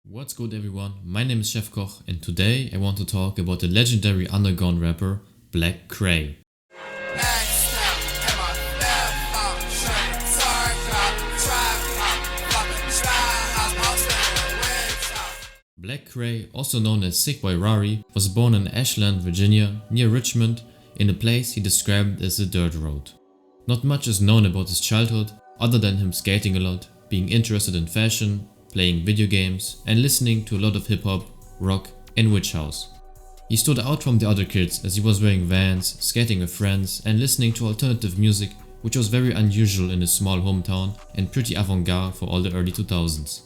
What's good everyone, my name is Chefkoch and today I want to talk about the legendary underground rapper Black Kray. Black Kray, also known as Sick Boy Rari, was born in Ashland, Virginia, near Richmond, in a place he described as a dirt road. Not much is known about his childhood, other than him skating a lot, being interested in fashion, playing video games and listening to a lot of hip hop, rock and witch house. He stood out from the other kids as he was wearing Vans, skating with friends and listening to alternative music, which was very unusual in his small hometown and pretty avant-garde for all the early 2000s.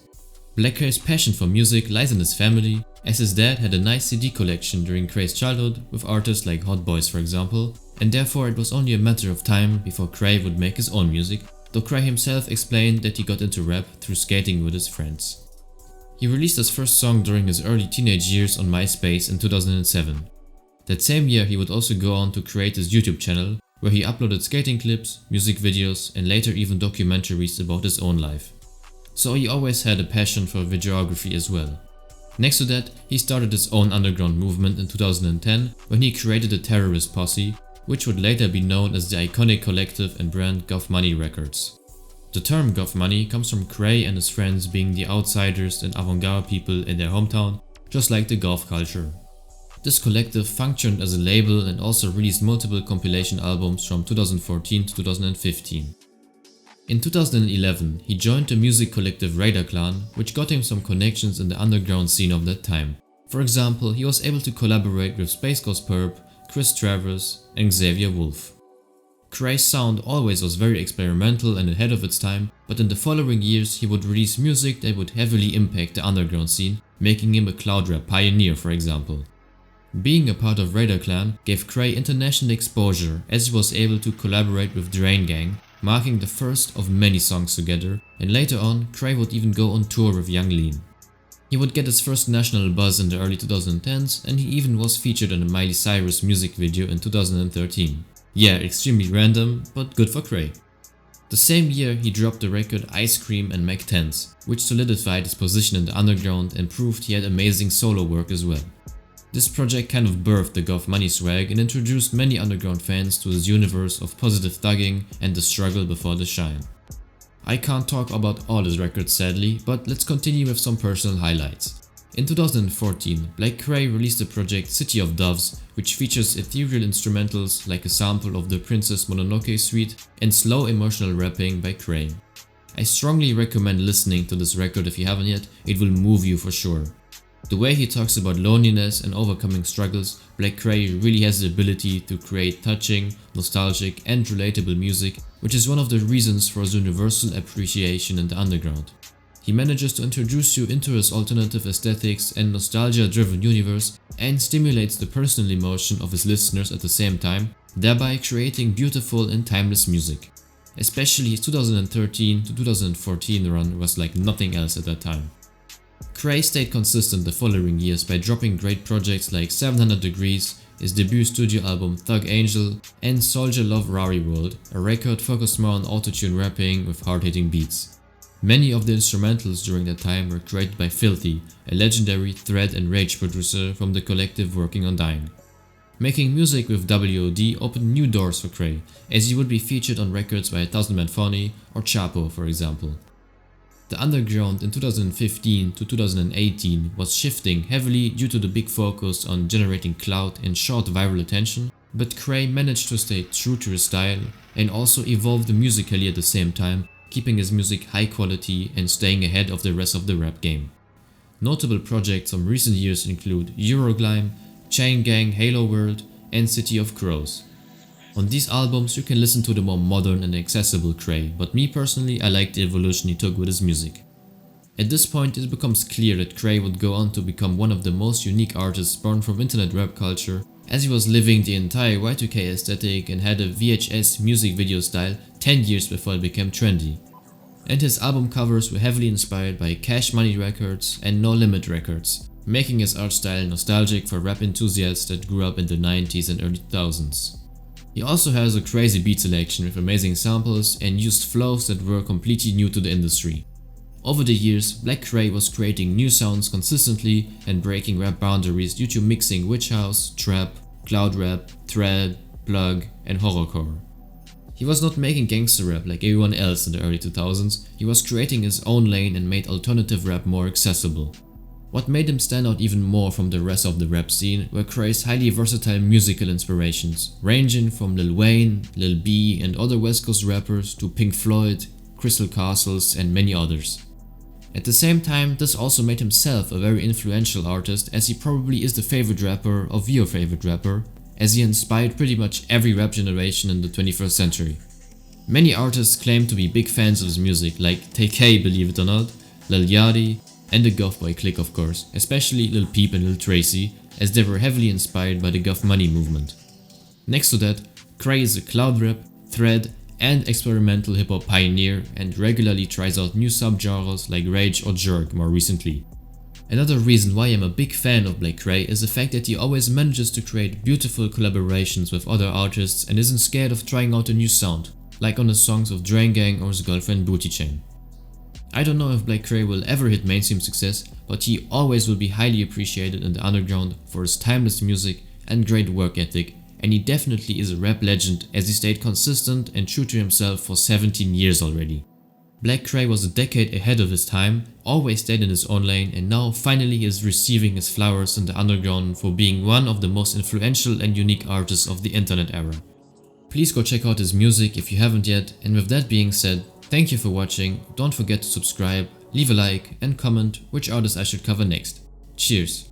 Black Kray's passion for music lies in his family, as his dad had a nice CD collection during Kray's childhood with artists like Hot Boys for example, and therefore it was only a matter of time before Kray would make his own music, though Kray himself explained that he got into rap through skating with his friends. He released his first song during his early teenage years on MySpace in 2007. That same year he would also go on to create his YouTube channel, where he uploaded skating clips, music videos and later even documentaries about his own life. So he always had a passion for videography as well. Next to that, he started his own underground movement in 2010 when he created a terrorist posse, which would later be known as the iconic collective and brand Goth Money Records. The term Goth Money comes from Kray and his friends being the outsiders and avant-garde people in their hometown, just like the goth culture. This collective functioned as a label and also released multiple compilation albums from 2014 to 2015. In 2011, he joined the music collective Raider Clan, which got him some connections in the underground scene of that time. For example, he was able to collaborate with Space Ghost Perp, Chris Travers and Xavier Wolf. Kray's sound always was very experimental and ahead of its time, but in the following years he would release music that would heavily impact the underground scene, making him a cloud rap pioneer for example. Being a part of Raider Clan gave Kray international exposure as he was able to collaborate with Drain Gang, marking the first of many songs together, and later on Kray would even go on tour with Young Lean. He would get his first national buzz in the early 2010s and he even was featured in a Miley Cyrus music video in 2013. Yeah, extremely random, but good for Kray. The same year he dropped the record Ice Cream and Mac 10s, which solidified his position in the underground and proved he had amazing solo work as well. This project kind of birthed the Goth Money swag and introduced many underground fans to his universe of positive thugging and the struggle before the shine. I can't talk about all his records sadly, but let's continue with some personal highlights. In 2014, Black Kray released the project City of Doves, which features ethereal instrumentals like a sample of the Princess Mononoke suite and slow emotional rapping by Kray. I strongly recommend listening to this record if you haven't yet, it will move you for sure. The way he talks about loneliness and overcoming struggles, Black Kray really has the ability to create touching, nostalgic and relatable music, which is one of the reasons for his universal appreciation in the underground. He manages to introduce you into his alternative aesthetics and nostalgia-driven universe and stimulates the personal emotion of his listeners at the same time, thereby creating beautiful and timeless music. Especially his 2013 to 2014 run was like nothing else at that time. Kray stayed consistent the following years by dropping great projects like 700 Degrees, his debut studio album Thug Angel and Soldier Love Rari World, a record focused more on autotune rapping with hard-hitting beats. Many of the instrumentals during that time were created by Filthy, a legendary thread and rage producer from the collective working on Dying. Making music with WOD opened new doors for Kray, as he would be featured on records by 1000 Man Funny or Chapo for example. The underground in 2015 to 2018 was shifting heavily due to the big focus on generating clout and short viral attention, but Kray managed to stay true to his style and also evolved musically at the same time, keeping his music high quality and staying ahead of the rest of the rap game. Notable projects from recent years include Euroglime, Chain Gang Halo World and City of Crows. On these albums you can listen to the more modern and accessible Kray, but me personally I like the evolution he took with his music. At this point it becomes clear that Kray would go on to become one of the most unique artists born from internet rap culture, as he was living the entire Y2K aesthetic and had a VHS music video style 10 years before it became trendy. And his album covers were heavily inspired by Cash Money Records and No Limit Records, making his art style nostalgic for rap enthusiasts that grew up in the 90s and early 2000s. He also has a crazy beat selection with amazing samples and used flows that were completely new to the industry. Over the years, Black Kray was creating new sounds consistently and breaking rap boundaries due to mixing witch house, trap, cloud rap, thread, plug and horrorcore. He was not making gangster rap like everyone else in the early 2000s, he was creating his own lane and made alternative rap more accessible. What made him stand out even more from the rest of the rap scene were Kray's highly versatile musical inspirations, ranging from Lil Wayne, Lil B and other West Coast rappers to Pink Floyd, Crystal Castles and many others. At the same time, this also made himself a very influential artist, as he probably is the favorite rapper of your favorite rapper, as he inspired pretty much every rap generation in the 21st century. Many artists claim to be big fans of his music, like TK, believe it or not, Lil Yachty and the Goth Boy clique of course, especially Lil Peep and Lil Tracy, as they were heavily inspired by the Goth Money movement. Next to that, Kray is a cloud rap, thread and experimental hip hop pioneer and regularly tries out new subgenres like rage or jerk more recently. Another reason why I'm a big fan of Black Kray is the fact that he always manages to create beautiful collaborations with other artists and isn't scared of trying out a new sound, like on the songs of Drain Gang or his girlfriend Booty Chain. I don't know if Black Kray will ever hit mainstream success, but he always will be highly appreciated in the underground for his timeless music and great work ethic, and he definitely is a rap legend as he stayed consistent and true to himself for 17 years already. Black Kray was a decade ahead of his time, always stayed in his own lane, and now finally is receiving his flowers in the underground for being one of the most influential and unique artists of the internet era. Please go check out his music if you haven't yet, and with that being said, thank you for watching, don't forget to subscribe, leave a like and comment which artist I should cover next. Cheers!